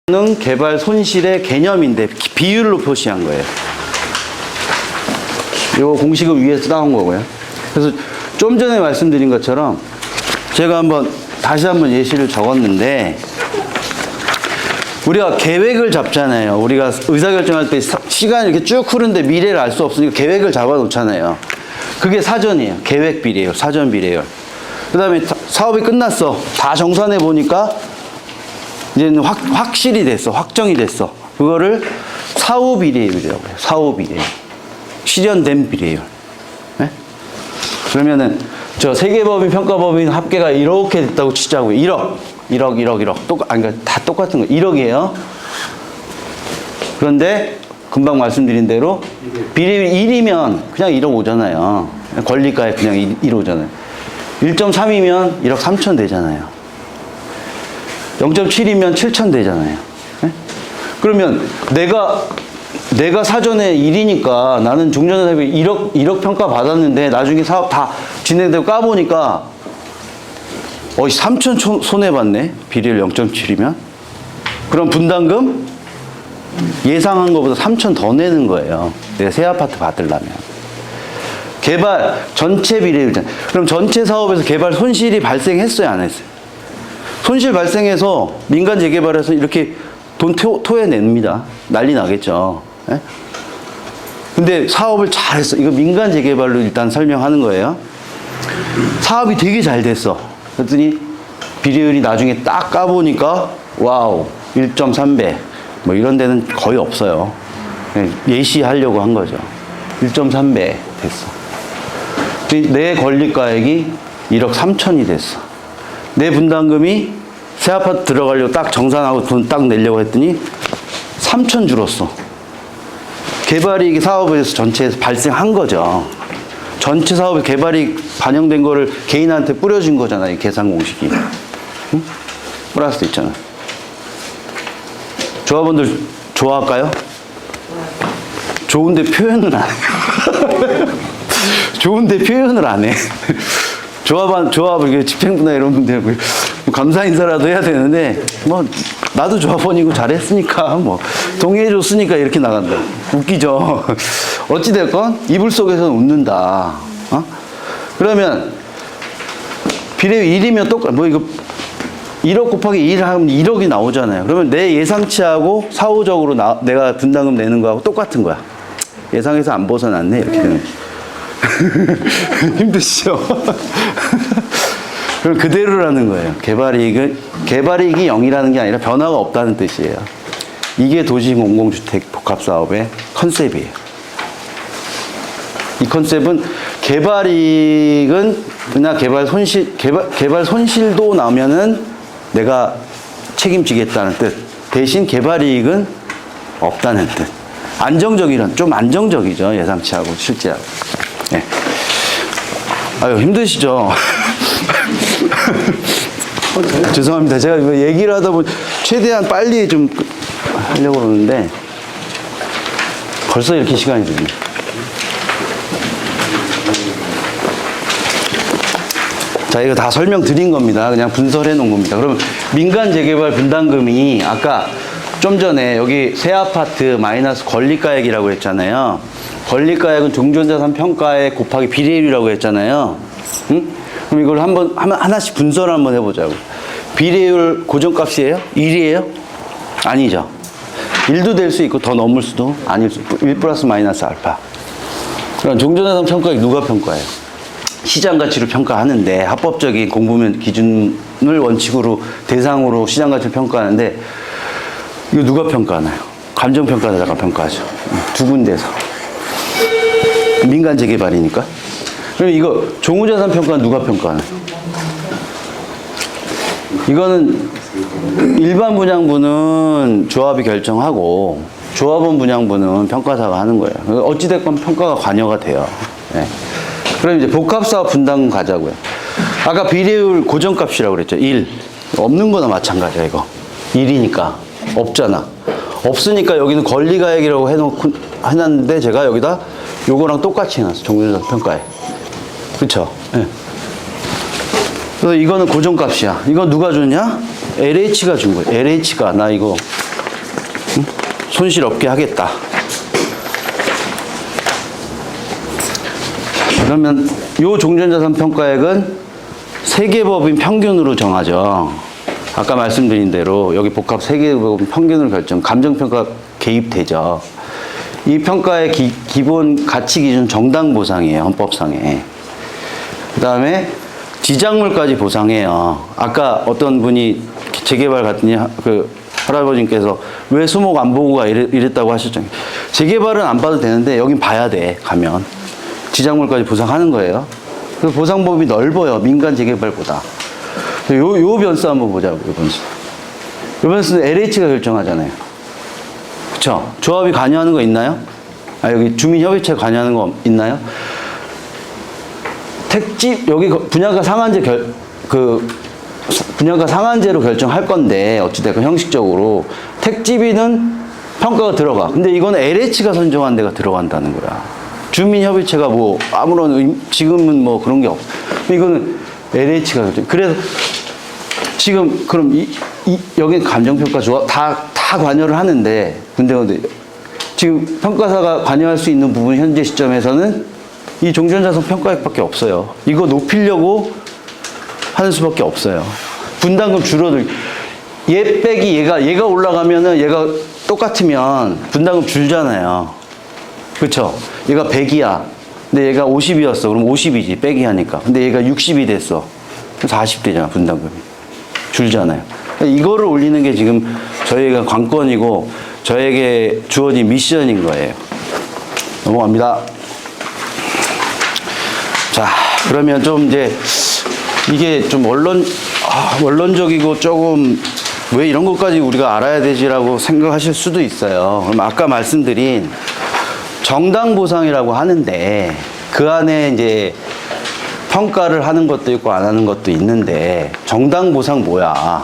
는 개발 손실의 개념인데 비율로 표시한 거예요. 요 공식은 위에서 따온 거고요. 그래서 좀 전에 말씀드린 것처럼 제가 다시 한번 예시를 적었는데, 우리가 계획을 잡잖아요. 우리가 의사결정할 때 시간이 이렇게 쭉 흐르는데 미래를 알 수 없으니까 계획을 잡아 놓잖아요. 그게 사전이에요. 계획 비례율, 사전 비례율. 그 다음에 사업이 끝났어. 다 정산해 보니까 이제는 확실히 됐어. 확정이 됐어. 그거를 사후 비례율이라고 해요. 사후 비례율. 실현된 비례율. 네? 그러면은 저 세계법인 평가법인 합계가 이렇게 됐다고 치자고요. 1억. 그러니까 다 똑같은 거예요. 1억이에요. 그런데 금방 말씀드린 대로 비례율 1이면 그냥 1억 오잖아요. 권리가에 그냥 1 오잖아요. 1.3이면 1억 3천 되잖아요. 0.7이면 7천 되잖아요. 네? 그러면 내가 사전에 1이니까 나는 종전사업이 1억 평가 받았는데 나중에 사업 다 진행되고 까보니까 3천 손해봤네. 비례율 0.7이면. 그럼 분담금 예상한 것보다 3천 더 내는 거예요. 내가 새 아파트 받으려면. 개발 전체 비례율이잖아요. 그럼 전체 사업에서 개발 손실이 발생했어요, 안 했어요? 손실 발생해서 민간 재개발에서 이렇게 돈 토해냅니다. 난리 나겠죠. 예? 근데 사업을 잘했어. 이거 민간 재개발로 일단 설명하는 거예요. 사업이 되게 잘 됐어. 그랬더니 비례율이 나중에 딱 까보니까 와우 1.3배 뭐 이런 데는 거의 없어요. 예시하려고 한 거죠. 1.3배 됐어. 내 권리가액이 1억 3천이 됐어. 내 분담금이 새 아파트 들어가려고 딱 정산하고 돈 딱 내려고 했더니 3천 줄었어. 개발이익이 사업에서 전체에서 발생한 거죠. 전체 사업에 개발이익 반영된 거를 개인한테 뿌려준 거잖아요. 이 계산 공식이. 응? 플러스 있잖아. 조합원들 좋아할까요? 좋은데 표현을 안 해요. 좋은데 표현을 안 해. 조합을 집행부나 이런 분들 감사 인사라도 해야 되는데, 뭐 나도 조합원이고 잘했으니까 뭐 동의해줬으니까 이렇게 나간다. 웃기죠. 어찌됐건 이불 속에서는 웃는다. 그러면 비례율 1이면 이거 1억 곱하기 1 하면 1억이 나오잖아요. 그러면 내 예상치하고 사후적으로 내가 분담금 내는 거하고 똑같은 거야. 예상에서 안 벗어났네 이렇게 되는 거야. 힘드시죠? 그럼 그대로라는 거예요. 개발이익이 0이라는 게 아니라 변화가 없다는 뜻이에요. 이게 도시형 공공주택 복합사업의 컨셉이에요. 이 컨셉은 개발이익은 그냥 개발 손실도 나면은 내가 책임지겠다는 뜻. 대신 개발이익은 없다는 뜻. 좀 안정적이죠. 예상치하고 실제하고. 네. 아유, 힘드시죠? 죄송합니다. 제가 얘기를 하다 보니 최대한 빨리 좀 하려고 그러는데 벌써 이렇게 시간이 됐네. 자, 이거 다 설명드린 겁니다. 그냥 분설해 놓은 겁니다. 그럼 민간 재개발 분담금이 아까 좀 전에 여기 새 아파트 마이너스 권리가액이라고 했잖아요. 권리가액은 종전자산 평가액 곱하기 비례율이라고 했잖아요. 응? 그럼 이걸 하나씩 분석을 한번 해보자고. 비례율 고정값이에요? 1이에요? 아니죠. 1도 될 수 있고 더 넘을 수도 아닐 수 있고 1 플러스 마이너스 알파. 그럼 종전자산 평가액 누가 평가해요? 시장 가치로 평가하는데 합법적인 공부면 기준을 원칙으로 대상으로 시장 가치를 평가하는데 이거 누가 평가하나요? 감정평가자가 평가하죠. 두 군데서. 민간 재개발이니까. 그럼 이거 종후자산 평가는 누가 평가하나요? 이거는 일반 분양부는 조합이 결정하고 조합원 분양부는 평가사가 하는 거예요. 어찌됐건 평가가 관여가 돼요. 네. 그럼 이제 복합사업 분담금 가자고요. 아까 비례율 고정값이라고 그랬죠. 1. 없는 거나 마찬가지야, 이거. 1이니까. 없잖아. 없으니까 여기는 권리가액이라고 해놨는데 제가 여기다 요거랑 똑같이 해놨어. 종전자산 평가에. 그쵸? 네. 그래서 이거는 고정값이야. 이거 누가 줬냐? LH가 준 거야. LH가 나 이거 응? 손실 없게 하겠다. 그러면 요 종전자산 평가액은 세계법인 평균으로 정하죠. 아까 말씀드린 대로 여기 복합 세계법인 평균으로 결정, 감정평가 개입되죠. 이 평가의 기본 가치 기준 정당 보상이에요, 헌법상에. 그 다음에 지작물까지 보상해요. 아까 어떤 분이 재개발 갔더니 그 할아버님께서 왜 수목 안 보고 가 이랬다고 하셨잖아요. 재개발은 안 봐도 되는데 여긴 봐야 돼, 가면. 지작물까지 보상하는 거예요. 그 보상법이 넓어요, 민간 재개발보다. 요 변수 한번 보자고, 요 변수. 요 변수는 LH가 결정하잖아요. 그쵸? 조합이 관여하는 거 있나요? 아, 여기 주민협의체가 관여하는 거 있나요? 택지, 여기 분양가 상한제 분양가 상한제로 결정할 건데, 어찌됐건 형식적으로. 택지비는 평가가 들어가. 근데 이건 LH가 선정한 데가 들어간다는 거야. 주민협의체가 뭐, 아무런, 지금은 뭐 그런 게 없어. 이거는 LH가 결정. 그래서 지금, 그럼 여기 감정평가 조합 다 관여를 하는데, 근데 지금 평가사가 관여할 수 있는 부분 현재 시점에서는 이 종전자산 평가액밖에 없어요. 이거 높이려고 하는 수밖에 없어요. 분담금 줄어들기. 얘 빼기 얘가 올라가면은 얘가 똑같으면 분담금 줄잖아요. 그쵸? 얘가 100이야. 근데 얘가 50이었어. 그럼 50이지. 빼기 하니까. 근데 얘가 60이 됐어. 40 되잖아, 분담금이. 줄잖아요. 이거를 올리는 게 지금 저희가 관건이고 저에게 주어진 미션인 거예요. 넘어갑니다. 자, 그러면 좀 이제 이게 좀 원론적이고 조금 왜 이런 것까지 우리가 알아야 되지라고 생각하실 수도 있어요. 그럼 아까 말씀드린 정당 보상이라고 하는데 그 안에 이제 평가를 하는 것도 있고 안 하는 것도 있는데 정당 보상 뭐야?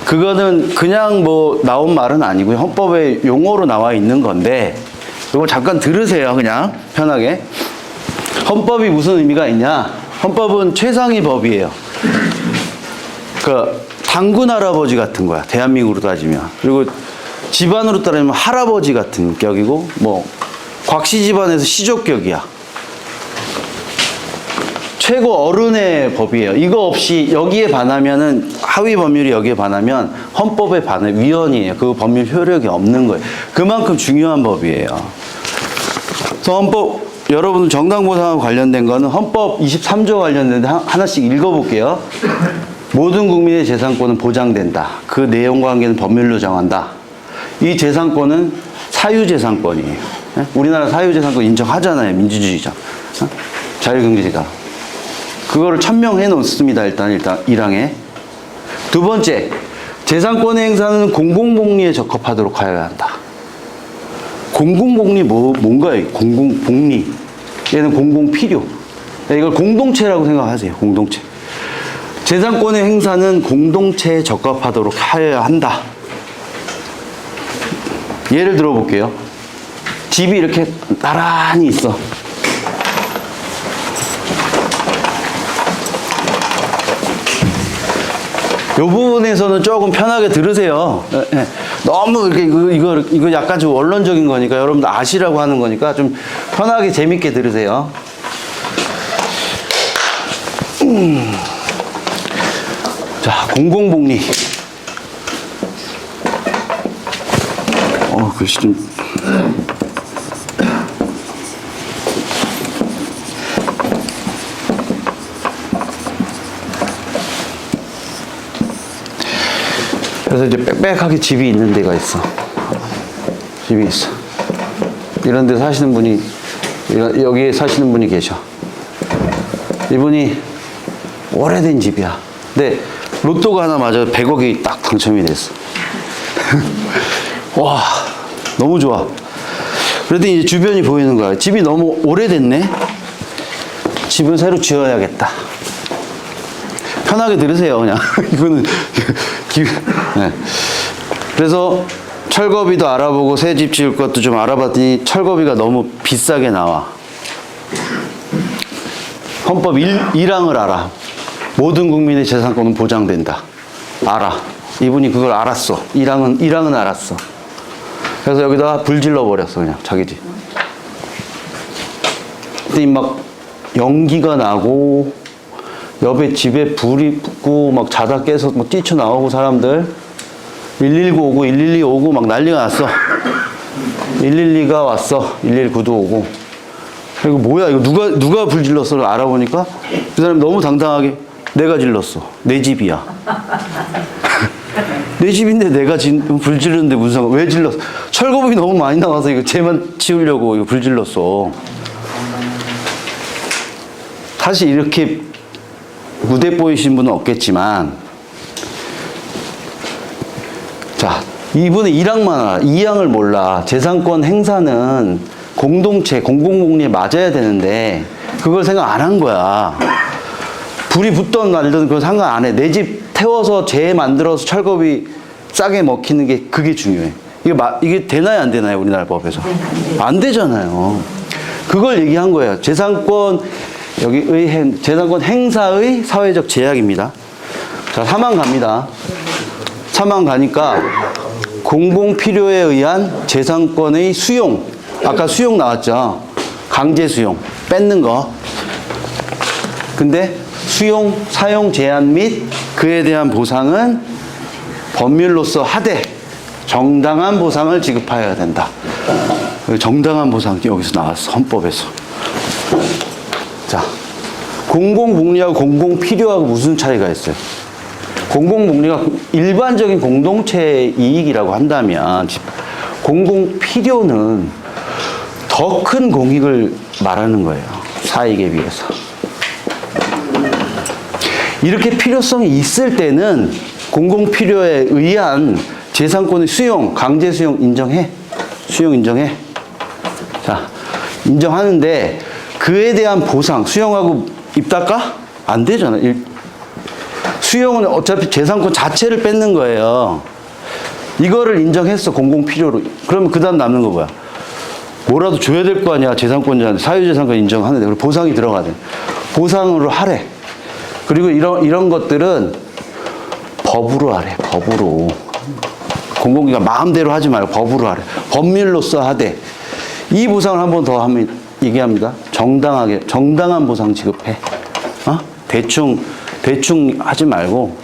그거는 그냥 뭐 나온 말은 아니고요. 헌법에 용어로 나와 있는 건데 이거 잠깐 들으세요. 그냥 편하게. 헌법이 무슨 의미가 있냐? 헌법은 최상위 법이에요. 그 당군 할아버지 같은 거야. 대한민국으로 따지면. 그리고 집안으로 따지면 할아버지 같은 격이고 뭐 곽씨 집안에서 시족격이야. 최고 어른의 법이에요. 이거 없이 여기에 반하면은 하위 법률이 여기에 반하면 헌법에 반해 위헌이에요. 그 법률 효력이 없는 거예요. 그만큼 중요한 법이에요. 그래서 헌법 여러분 정당보상과 관련된 거는 헌법 23조 관련된데 하나씩 읽어볼게요. 모든 국민의 재산권은 보장된다. 그 내용과 관계는 법률로 정한다. 이 재산권은 사유재산권이에요. 우리나라 사유재산권 인정하잖아요. 민주주의자. 자유경제지다. 그거를 천명해 놓습니다. 일단 1항에. 두 번째, 재산권의 행사는 공공복리에 적합하도록 하여야 한다. 공공복리 뭔가요? 공공복리. 얘는 공공필요. 이걸 공동체라고 생각하세요. 공동체. 재산권의 행사는 공동체에 적합하도록 하여야 한다. 예를 들어 볼게요. 집이 이렇게 나란히 있어. 이 부분에서는 조금 편하게 들으세요. 너무 이렇게 이거 약간 좀 원론적인 거니까 여러분들 아시라고 하는 거니까 좀 편하게 재밌게 들으세요. 자, 공공복리. 글씨 좀. 그래서 이제 빽빽하게 집이 있는 데가 있어. 집이 있어. 이런 데 사시는 분이, 여기에 사시는 분이 계셔. 이분이 오래된 집이야. 근데 로또가 하나 맞아 100억이 딱 당첨이 됐어. 와, 너무 좋아. 그랬더니 이제 주변이 보이는 거야. 집이 너무 오래됐네? 집은 새로 지어야겠다. 편하게 들으세요, 그냥. 이거는, 네. 그래서 철거비도 알아보고 새 집 지을 것도 좀 알아봤더니 철거비가 너무 비싸게 나와. 헌법 1항을 알아. 모든 국민의 재산권은 보장된다. 알아. 이분이 그걸 알았어. 1항은 알았어. 그래서 여기다가 불 질러버렸어, 그냥, 자기 집. 근데 막 연기가 나고, 옆에 집에 불이 붙고, 막 자다 깨서 막 뛰쳐나오고, 사람들. 119 오고, 112 오고, 막 난리가 났어. 112가 왔어. 119도 오고. 이거 뭐야? 이거 누가 불 질렀어? 알아보니까 그 사람이 너무 당당하게 내가 질렀어. 내 집이야. 내 집인데 내가 불 지르는데 무슨 상관? 왜 질렀어? 철거복이 너무 많이 나와서 이거 쟤만 치우려고 이거 불 질렀어. 사실 이렇게 무대 보이신 분은 없겠지만, 자, 이분은 1항만 알아. 2항을 몰라. 재산권 행사는 공동체, 공공복리에 맞아야 되는데 그걸 생각 안 한 거야. 불이 붙던 말든 그건 상관 안 해. 내 집 태워서 재 만들어서 철거비 싸게 먹히는 게 그게 중요해. 이게 되나요, 안 되나요, 우리나라 법에서? 안 되잖아요. 그걸 얘기한 거예요. 재산권 행사의 사회적 제약입니다. 자, 3항 갑니다. 3항 가니까 공공 필요에 의한 재산권의 수용. 아까 수용 나왔죠. 강제 수용. 뺏는 거. 근데 수용, 사용 제한 및 그에 대한 보상은 법률로서 하되 정당한 보상을 지급하여야 된다. 정당한 보상이 여기서 나왔어. 헌법에서. 자, 공공복리하고 공공필요하고 무슨 차이가 있어요? 공공복리가 일반적인 공동체 이익이라고 한다면 공공필요는 더 큰 공익을 말하는 거예요. 사익에 비해서. 이렇게 필요성이 있을 때는 공공필요에 의한 재산권의 수용, 강제 수용 인정해. 수용 인정해. 자, 인정하는데 그에 대한 보상, 수용하고 입 닦아? 안 되잖아. 수용은 어차피 재산권 자체를 뺏는 거예요. 이거를 인정했어, 공공필요로. 그러면 그 다음 남는 거 뭐야? 뭐라도 줘야 될 거 아니야, 재산권자한테. 사유재산권 인정하는데. 그리고 보상이 들어가야 보상으로 하래. 그리고 이런 것들은 법으로 하래, 법으로. 공공기관 마음대로 하지 말고 법으로 하래. 법률로서 하되. 이 보상을 한 번 더 하면 얘기합니다. 정당한 보상 지급해. 대충 하지 말고,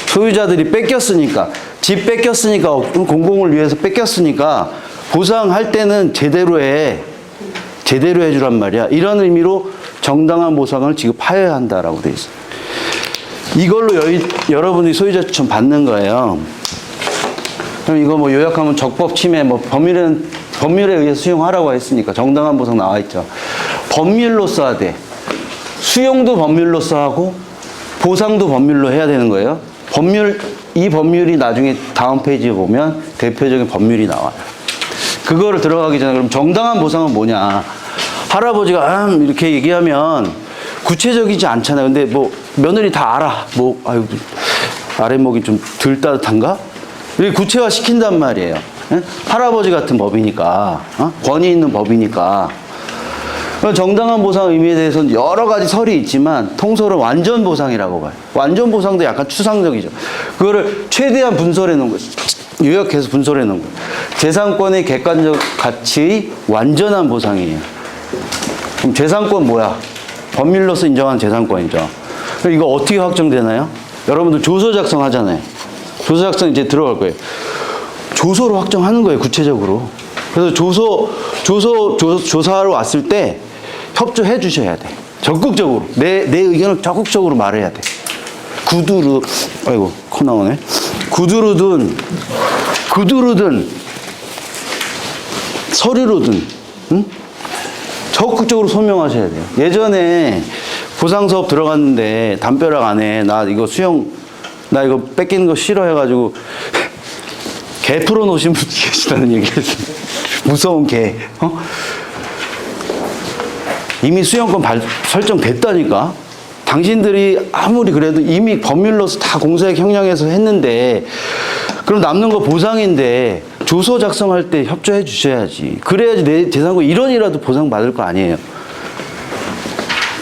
소유자들이 뺏겼으니까, 집 뺏겼으니까, 공공을 위해서 뺏겼으니까, 보상할 때는 제대로 해주란 말이야. 이런 의미로 정당한 보상을 지급하여야 한다라고 돼 있어. 이걸로 여러분이 소유자 추천 받는 거예요. 그럼 이거 뭐 요약하면 적법 침해, 뭐 법률에 의해 수용하라고 했으니까 정당한 보상 나와 있죠. 법률로서 하되, 수용도 법률로서 하고, 보상도 법률로 해야 되는 거예요. 이 법률이 나중에 다음 페이지에 보면 대표적인 법률이 나와요. 그거를 들어가기 전에 그럼 정당한 보상은 뭐냐. 할아버지가 이렇게 얘기하면 구체적이지 않잖아요. 근데 뭐 며느리 다 알아. 아유, 아랫목이 좀 덜 따뜻한가? 이렇게 구체화 시킨단 말이에요. 할아버지 같은 법이니까, 권위 있는 법이니까. 정당한 보상 의미에 대해서는 여러 가지 설이 있지만 통설은 완전 보상이라고 봐요. 완전 보상도 약간 추상적이죠. 그거를 최대한 분설해 놓은 거죠. 요약해서 분설해 놓은 거예요. 재산권의 객관적 가치의 완전한 보상이에요. 그럼 재산권 뭐야? 법률로서 인정한 재산권이죠. 그럼 이거 어떻게 확정되나요? 여러분들 조서 작성하잖아요. 조서 작성 이제 들어갈 거예요. 조서로 확정하는 거예요, 구체적으로. 그래서 조사하러 왔을 때 협조해 주셔야 돼. 적극적으로. 내 의견을 적극적으로 말해야 돼. 아이고, 코 나오네. 구두로든, 서류로든, 응? 적극적으로 소명하셔야 돼요. 예전에 보상사업 들어갔는데 담벼락 안에 나 이거 뺏기는 거 싫어해가지고 개 풀어놓으신 분 계시다는 얘기 했어요. 무서운 개. 이미 수용권 설정됐다니까. 당신들이 아무리 그래도 이미 법률로서 다 공사액 형량해서 했는데, 그럼 남는 거 보상인데 조서 작성할 때 협조해 주셔야지. 그래야지 내 재산권 1원이라도 보상받을 거 아니에요.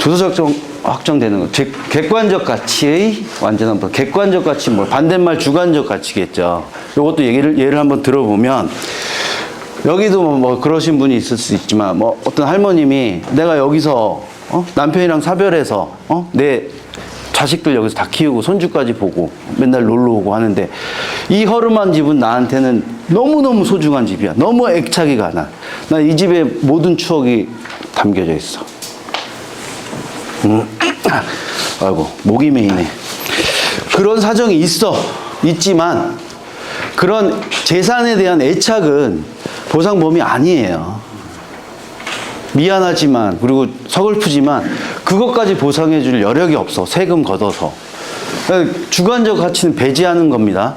조서 작성 확정되는 거. 즉 객관적 가치의 완전한 보상. 객관적 가치 뭐 반대말 주관적 가치겠죠. 이것도 예를 한번 들어보면 여기도 뭐 그러신 분이 있을 수 있지만 뭐 어떤 할머님이 내가 여기서 남편이랑 사별해서 내 자식들 여기서 다 키우고 손주까지 보고 맨날 놀러 오고 하는데 이 허름한 집은 나한테는 너무너무 소중한 집이야. 너무 애착이 가. 나 이 집에 모든 추억이 담겨져 있어. 아이고 목이 메이네. 그런 사정이 있지만 그런 재산에 대한 애착은 보상 범위 아니에요. 미안하지만 그리고 서글프지만 그것까지 보상해 줄 여력이 없어. 세금 걷어서. 그러니까 주관적 가치는 배제하는 겁니다.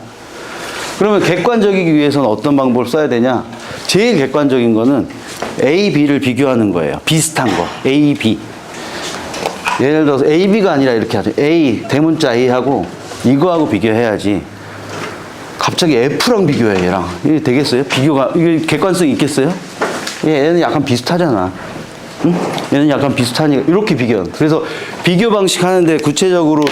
그러면 객관적이기 위해서는 어떤 방법을 써야 되냐? 제일 객관적인 거는 A, B를 비교하는 거예요. 비슷한 거. A, B. 예를 들어서 A, B가 아니라 이렇게 하죠. A, 대문자 A하고 이거하고 비교해야지. 갑자기 F랑 비교해, 얘랑. 이게 되겠어요? 비교가, 이게 객관성이 있겠어요? 얘는 약간 비슷하잖아. 응? 얘는 약간 비슷하니까 이렇게 비교. 그래서 비교 방식 하는데 구체적으로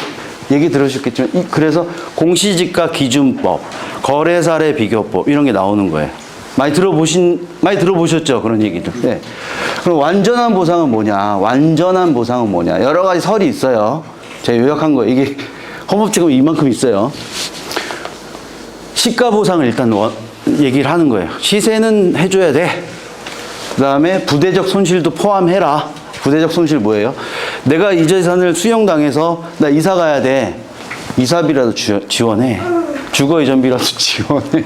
얘기 들으셨겠지만 그래서 공시지가 기준법, 거래사례 비교법 이런 게 나오는 거예요. 많이 들어보셨죠? 그런 얘기들. 네. 그럼 완전한 보상은 뭐냐? 완전한 보상은 뭐냐? 여러 가지 설이 있어요. 제가 요약한 거 이게 헌법지금 이만큼 있어요. 시가 보상을 일단 얘기를 하는 거예요. 시세는 해줘야 돼. 그 다음에 부대적 손실도 포함해라. 부대적 손실 뭐예요? 내가 이 재산을 수용당해서 나 이사 가야 돼. 이사비라도 지원해. 주거 이전비라도 지원해.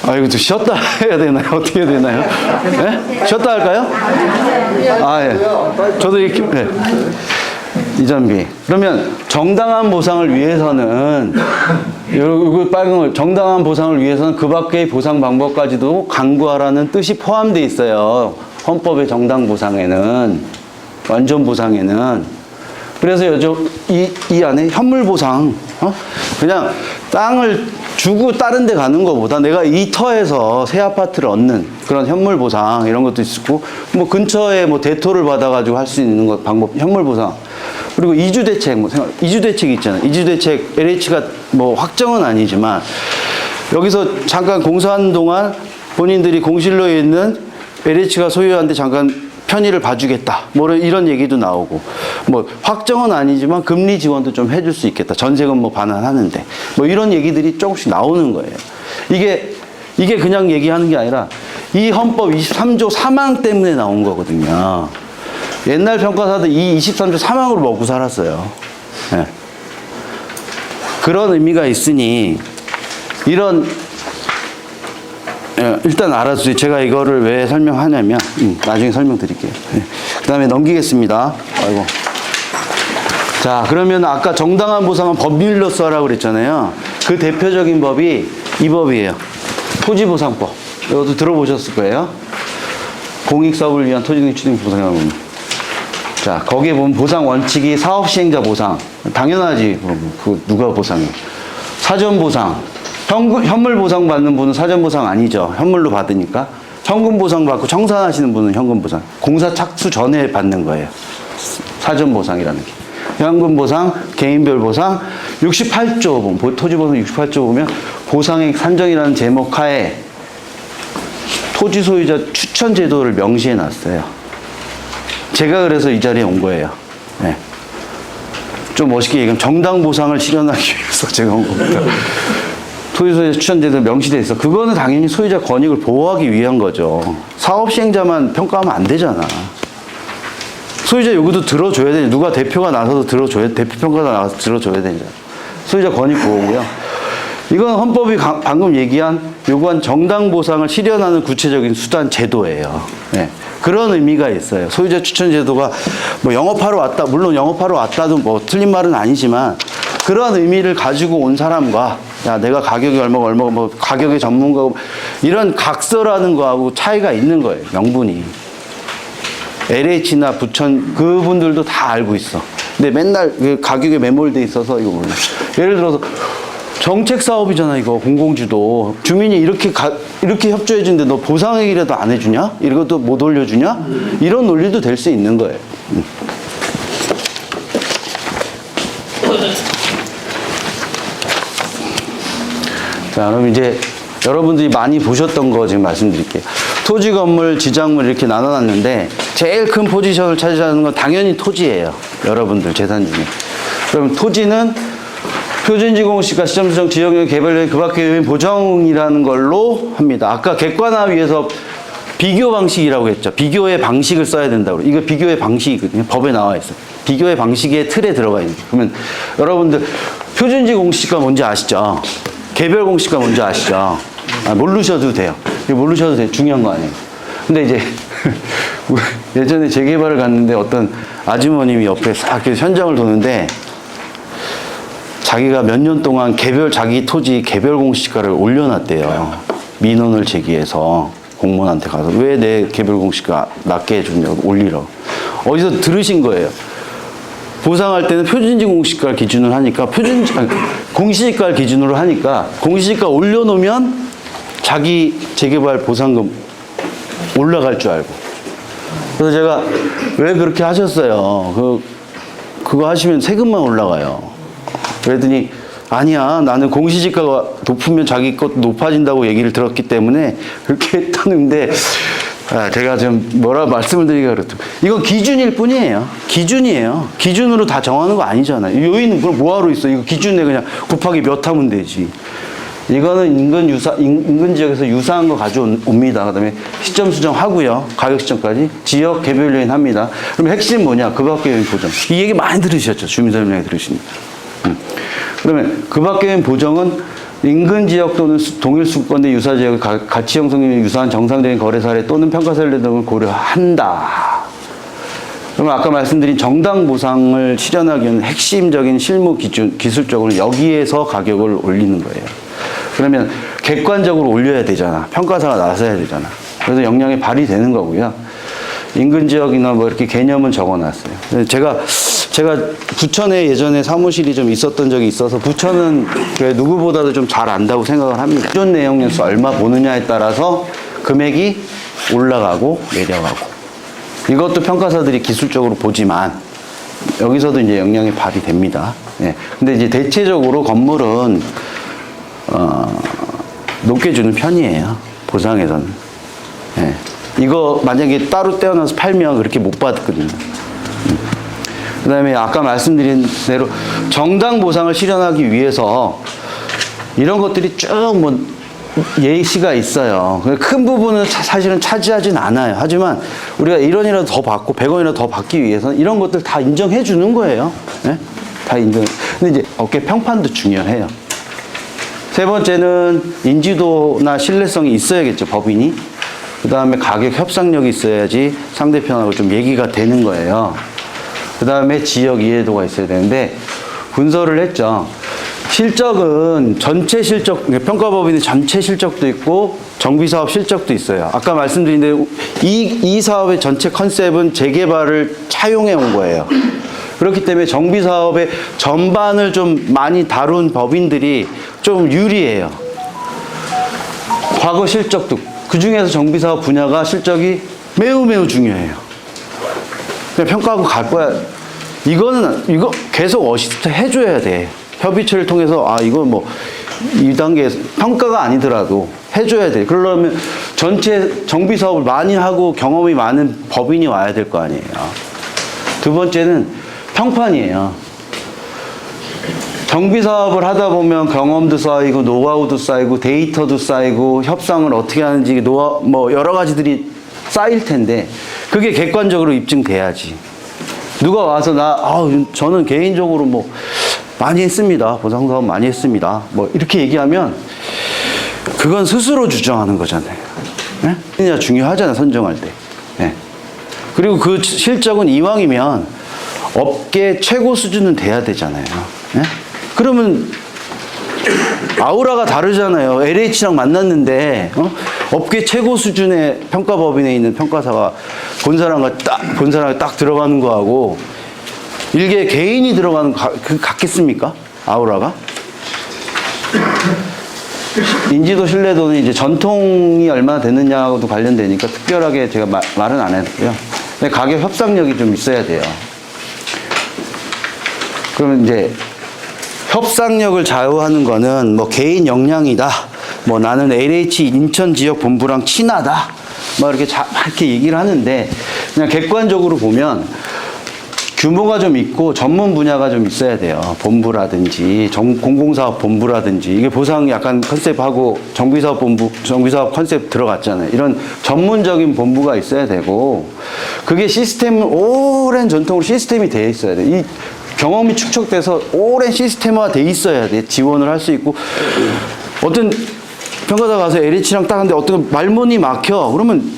아, 이거 좀 쉬었다 해야 되나요? 어떻게 해야 되나요? 네? 쉬었다 할까요? 아, 예. 저도 이렇게, 네. 이전비. 그러면 정당한 보상을 위해서는, 요 빨간 걸, 정당한 보상을 위해서는 그 밖의 보상 방법까지도 강구하라는 뜻이 포함되어 있어요. 헌법의 정당 보상에는, 완전 보상에는. 그래서 이 안에 현물 보상, 그냥 땅을 주고 다른 데 가는 것보다 내가 이 터에서 새 아파트를 얻는 그런 현물 보상 이런 것도 있고, 뭐 근처에 뭐 대토를 받아가지고 할 수 있는 것 방법, 현물 보상. 그리고 이주대책, 이주대책이 있잖아요. 이주대책, LH가 뭐 확정은 아니지만, 여기서 잠깐 공사하는 동안 본인들이 공실로에 있는 LH가 소유한데 잠깐 편의를 봐주겠다. 뭐 이런 얘기도 나오고, 뭐 확정은 아니지만 금리 지원도 좀 해줄 수 있겠다. 전세금 뭐 반환하는데. 뭐 이런 얘기들이 조금씩 나오는 거예요. 이게 그냥 얘기하는 게 아니라 이 헌법 23조 3항 때문에 나온 거거든요. 옛날 평가사도 이 23조 3항으로 먹고 살았어요. 네. 그런 의미가 있으니 이런 일단 알아주세요. 제가 이거를 왜 설명하냐면 나중에 설명드릴게요. 네. 그 다음에 넘기겠습니다. 아이고. 자, 그러면 아까 정당한 보상은 법률로 써라고 그랬잖아요. 그 대표적인 법이 이 법이에요. 토지보상법. 이것도 들어보셨을 거예요. 공익사업을 위한 토지등기 취득 보상이라고 합니다. 자, 거기에 보면 보상 원칙이 사업시행자 보상. 당연하지. 그 누가 보상해. 사전 보상. 현물 보상 받는 분은 사전 보상 아니죠. 현물로 받으니까. 현금 보상 받고 청산하시는 분은 현금 보상. 공사 착수 전에 받는 거예요. 사전 보상이라는 게. 현금 보상, 개인별 보상, 68조 보면, 토지보상 68조 보면 보상액 산정이라는 제목 하에 토지 소유자 추천 제도를 명시해 놨어요. 제가 그래서 이 자리에 온 거예요. 네. 좀 멋있게 얘기하면 정당 보상을 실현하기 위해서 제가 온 겁니다. 토지 소유자 추천 제도 명시돼 있어. 그거는 당연히 소유자 권익을 보호하기 위한 거죠. 사업 시행자만 평가하면 안 되잖아. 소유자 요구도 들어줘야 되냐. 누가 대표가 나서서 대표 평가가 나와서 들어줘야 되냐. 소유자 권익 보호고요. 이건 헌법이 방금 얘기한 요구한 정당 보상을 실현하는 구체적인 수단 제도예요. 네. 그런 의미가 있어요. 소유자 추천 제도가 뭐 영업하러 왔다, 물론 영업하러 왔다도 뭐 틀린 말은 아니지만 그런 의미를 가지고 온 사람과 야, 내가 가격이 얼마고 뭐 가격의 전문가고 이런 각서라는 거하고 차이가 있는 거예요. 명분이. LH나 부천 그분들도 다 알고 있어. 근데 맨날 그 가격에 매몰돼 있어서 이거 몰라. 예를 들어서 정책 사업이잖아 이거 공공주도 주민이 이렇게 협조해 주는데 너 보상액이라도 안 해주냐? 이것도 못 올려주냐? 이런 논리도 될 수 있는 거예요. 자, 그럼 이제 여러분들이 많이 보셨던 거 지금 말씀드릴게요. 토지, 건물, 지작물 이렇게 나눠놨는데 제일 큰 포지션을 차지하는 건 당연히 토지예요. 여러분들 재산 중에. 그럼 토지는 표준지공시가 시점수정 지역령 개발령 그 밖의 요인 보정이라는 걸로 합니다. 아까 객관화위에서 비교 방식이라고 했죠. 비교의 방식을 써야 된다고. 이거 비교의 방식이거든요. 법에 나와 있어요. 비교의 방식의 틀에 들어가 있는. 그러면 여러분들 표준지공시가 뭔지 아시죠? 개별 공시가 뭔지 아시죠? 모르셔도 돼요. 모르셔도 돼요. 중요한 거 아니에요. 근데 이제 예전에 재개발을 갔는데 어떤 아주머님이 옆에 싹 현장을 도는데 자기가 몇 년 동안 자기 토지 개별 공시가를 올려놨대요. 민원을 제기해서 공무원한테 가서 왜 내 개별 공시가 낮게 해줬냐고 올리라고. 어디서 들으신 거예요. 보상할 때는 표준지 공시가를 기준으로 하니까 공시지가를 기준으로 하니까 공시지가 올려놓으면 자기 재개발 보상금 올라갈 줄 알고. 그래서 제가 왜 그렇게 하셨어요? 그거 하시면 세금만 올라가요. 그랬더니 아니야, 나는 공시지가가 높으면 자기 것도 높아진다고 얘기를 들었기 때문에 그렇게 했다는데 제가 좀 뭐라 말씀을 드리기가 그렇죠. 이건 기준일 뿐이에요. 기준이에요. 기준으로 다 정하는 거 아니잖아요. 요인은 그럼 뭐하러 있어? 이거 기준에 그냥 곱하기 몇 하면 되지. 이거는 인근 지역에서 유사한 거 가져옵니다. 그 다음에 시점 수정하고요. 가격 시점까지. 지역 개별 요인 합니다. 그럼 핵심 뭐냐? 그 밖의 요인 보정. 이 얘기 많이 들으셨죠? 주민설명회 들으시니까. 그러면 그 밖의 요인 보정은 인근 지역 또는 동일 수권 내 유사 지역의 가치 형성률이 유사한 정상적인 거래 사례 또는 평가 사례 등을 고려한다. 그러면 아까 말씀드린 정당 보상을 실현하기 위한 핵심적인 실무 기준, 기술적으로 여기에서 가격을 올리는 거예요. 그러면 객관적으로 올려야 되잖아. 평가사가 나서야 되잖아. 그래서 역량이 발휘되는 거고요. 인근 지역이나 뭐 이렇게 개념은 적어놨어요. 제가 부천에 예전에 사무실이 좀 있었던 적이 있어서 부천은 누구보다도 좀 잘 안다고 생각을 합니다. 기존 내용연수 얼마 보느냐에 따라서 금액이 올라가고 내려가고. 이것도 평가사들이 기술적으로 보지만 여기서도 이제 역량이 발휘됩니다. 예. 근데 이제 대체적으로 건물은 높게 주는 편이에요. 보상에서는. 예. 이거 만약에 따로 떼어놔서 팔면 그렇게 못 받거든요. 그 다음에 아까 말씀드린 대로 정당 보상을 실현하기 위해서 이런 것들이 쭉 뭐 예시가 있어요. 큰 부분은 사실은 차지하진 않아요. 하지만 우리가 1원이라도 더 받고 100원이라도 더 받기 위해서는 이런 것들 다 인정해 주는 거예요. 네? 다 인정. 근데 이제 업계 평판도 중요해요. 세 번째는 인지도나 신뢰성이 있어야겠죠, 법인이. 그 다음에 가격 협상력이 있어야지 상대편하고 좀 얘기가 되는 거예요. 그 다음에 지역 이해도가 있어야 되는데 분석을 했죠. 실적은 전체 실적, 평가법인의 전체 실적도 있고 정비사업 실적도 있어요. 아까 말씀드린 대로 이 사업의 전체 컨셉은 재개발을 차용해 온 거예요. 그렇기 때문에 정비사업의 전반을 좀 많이 다룬 법인들이 좀 유리해요. 과거 실적도, 그 중에서 정비사업 분야가 실적이 매우 중요해요. 그냥 평가하고 갈 거야. 이거 계속 어시스트 해줘야 돼. 협의체를 통해서, 이건 뭐, 2단계 평가가 아니더라도 해줘야 돼. 그러려면 전체 정비 사업을 많이 하고 경험이 많은 법인이 와야 될 거 아니에요. 두 번째는 평판이에요. 정비 사업을 하다 보면 경험도 쌓이고, 노하우도 쌓이고, 데이터도 쌓이고, 협상을 어떻게 하는지, 뭐, 여러 가지들이 쌓일 텐데, 그게 객관적으로 입증돼야지. 누가 와서 저는 개인적으로 뭐, 많이 했습니다. 보상사업 많이 했습니다. 뭐, 이렇게 얘기하면, 그건 스스로 주장하는 거잖아요. 네? 중요하잖아요, 선정할 때. 네. 그리고 그 실적은 이왕이면 업계 최고 수준은 돼야 되잖아요. 네? 그러면 아우라가 다르잖아요. LH랑 만났는데 업계 최고 수준의 평가법인에 있는 평가사가 본 사람이 딱 들어가는 거하고 일개 개인이 들어가는 거 같겠습니까? 아우라가? 인지도, 신뢰도는 이제 전통이 얼마나 됐느냐하고도 관련되니까 특별하게 제가 말은 안 했고요. 근데 가격 협상력이 좀 있어야 돼요. 그러면 이제 협상력을 좌우하는 거는 뭐 개인 역량이다. 뭐 나는 LH 인천 지역 본부랑 친하다. 뭐 이렇게 얘기를 하는데 그냥 객관적으로 보면 규모가 좀 있고 전문 분야가 좀 있어야 돼요. 본부라든지 공공사업 본부라든지 이게 보상 약간 컨셉하고 정비사업 본부, 정비사업 컨셉 들어갔잖아요. 이런 전문적인 본부가 있어야 되고 그게 오랜 전통으로 시스템이 되어 있어야 돼요. 이 경험이 축적돼서 오랜 시스템화 돼 있어야 돼. 지원을 할 수 있고 어떤 평가사 가서 LH랑 딱 하는데 어떤 말문이 막혀. 그러면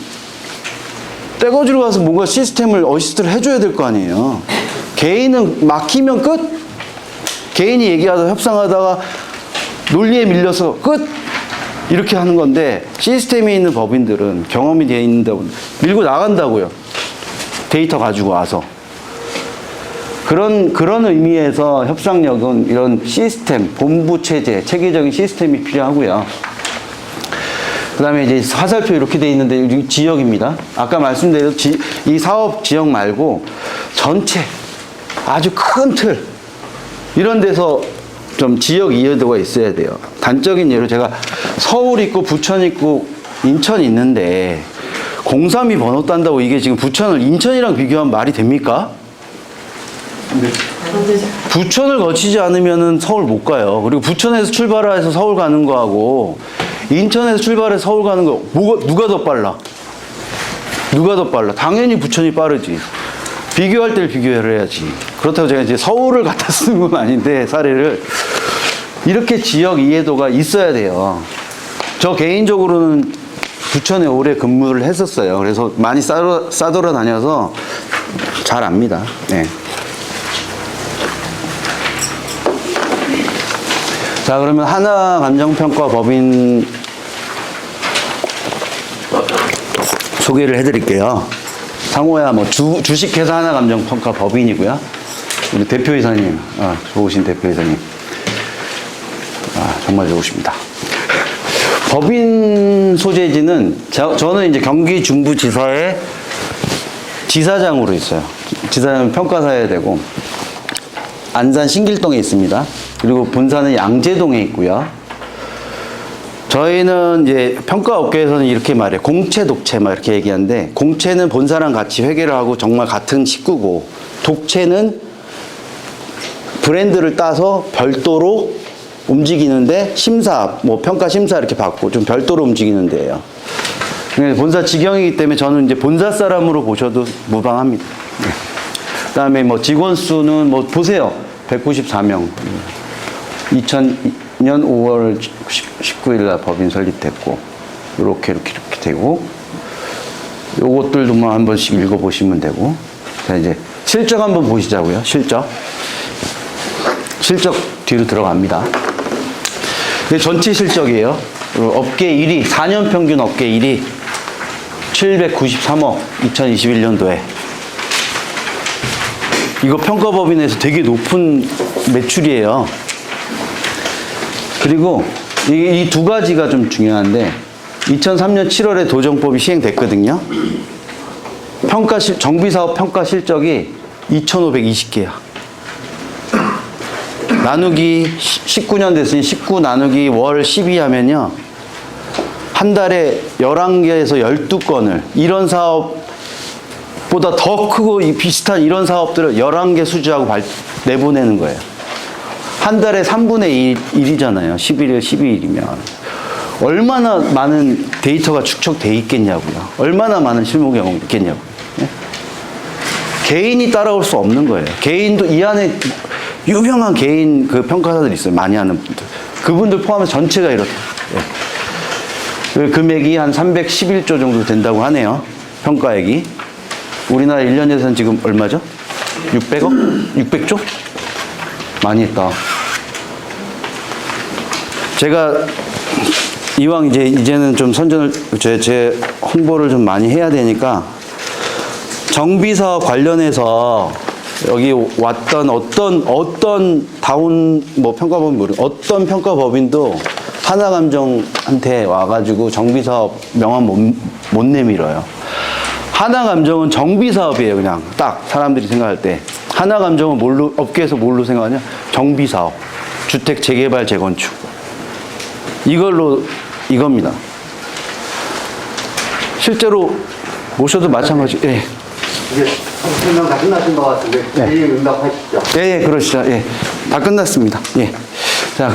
떼거지로 가서 뭔가 시스템을 어시스트를 해줘야 될 거 아니에요. 개인은 막히면 끝. 개인이 얘기하다 협상하다가 논리에 밀려서 끝. 이렇게 하는 건데 시스템에 있는 법인들은 경험이 되어 있는다고 밀고 나간다고요. 데이터 가지고 와서. 그런 의미에서 협상력은 이런 시스템, 본부 체제, 체계적인 시스템이 필요하고요. 그 다음에 이제 화살표 이렇게 돼 있는데 여기 지역입니다. 아까 말씀드린 이 사업 지역 말고 전체 아주 큰 틀 이런 데서 좀 지역 이해도가 있어야 돼요. 단적인 예로 제가 서울 있고 부천 있고 인천 있는데 032 번호 딴다고 이게 지금 부천을 인천이랑 비교하면 말이 됩니까? 네. 부천을 거치지 않으면은 서울 못 가요. 그리고 부천에서 출발해서 서울 가는 거하고 인천에서 출발해서 서울 가는 거 누가 더 빨라? 누가 더 빨라? 당연히 부천이 빠르지. 비교할 때를 비교를 해야지. 그렇다고 제가 이제 서울을 갖다 쓰는 건 아닌데 사례를 이렇게 지역 이해도가 있어야 돼요. 저 개인적으로는 부천에 오래 근무를 했었어요. 그래서 많이 싸돌아다녀서 잘 압니다. 네. 자, 그러면 하나감정평가법인 소개를 해드릴게요. 상호야 뭐 주식회사 하나감정평가법인이고요. 우리 대표이사님, 좋으신 대표이사님, 정말 좋으십니다. 법인 소재지는 저는 이제 경기 중부지사의 지사장으로 있어요. 지사장은 평가사야 되고 안산 신길동에 있습니다. 그리고 본사는 양재동에 있고요. 저희는 이제 평가업계에서는 이렇게 말해요. 공채, 독채 막 이렇게 얘기하는데 공채는 본사랑 같이 회계를 하고 정말 같은 식구고 독채는 브랜드를 따서 별도로 움직이는데 심사, 뭐 평가 심사 이렇게 받고 좀 별도로 움직이는 데예요. 본사 직영이기 때문에 저는 이제 본사 사람으로 보셔도 무방합니다. 네. 그다음에 뭐 직원 수는 뭐 보세요. 194명. 2000년 5월 19일 날 법인 설립됐고 이렇게 되고 요것들도 뭐 한 번씩 읽어보시면 되고. 자, 이제 실적 한번 보시자고요. 실적 뒤로 들어갑니다. 이게 전체 실적이에요. 업계 1위, 4년 평균 업계 1위 793억 2021년도에 이거 평가법인에서 되게 높은 매출이에요. 그리고 이 두 가지가 좀 중요한데 2003년 7월에 도정법이 시행됐거든요. 정비사업 평가 실적이 2,520개야. 나누기 19년 됐으니 19 나누기 월 12 하면요. 한 달에 11개에서 12건을 이런 사업보다 더 크고 비슷한 이런 사업들을 11개 수주하고 내보내는 거예요. 한 달에 3분의 1이잖아요. 11일, 12일이면. 얼마나 많은 데이터가 축적돼 있겠냐고요. 얼마나 많은 실무 경험이 있겠냐고요. 네? 개인이 따라올 수 없는 거예요. 개인도 이 안에 유명한 개인 그 평가사들이 있어요. 많이 하는 분들. 그분들 포함해서 전체가 이렇다. 네. 금액이 한 311조 정도 된다고 하네요. 평가액이. 우리나라 1년 예산 지금 얼마죠? 600억? 600조? 많이 했다. 제가 이왕 이제는 좀 제 홍보를 좀 많이 해야 되니까 정비사업 관련해서 여기 왔던 어떤 다운 뭐 평가법인 어떤 평가법인도 하나감정한테 와가지고 정비사업 명함 못 내밀어요. 하나감정은 정비사업이에요. 그냥 딱 사람들이 생각할 때 하나감정은 업계에서 뭘로 생각하냐? 정비사업, 주택 재개발 재건축. 이겁니다. 실제로 모셔도 마찬가지. 예. 이제 설명 다 끝나신 것 같은데 네. 질의 응답하시죠. 예, 그러시죠. 예. 다 끝났습니다. 예. 자,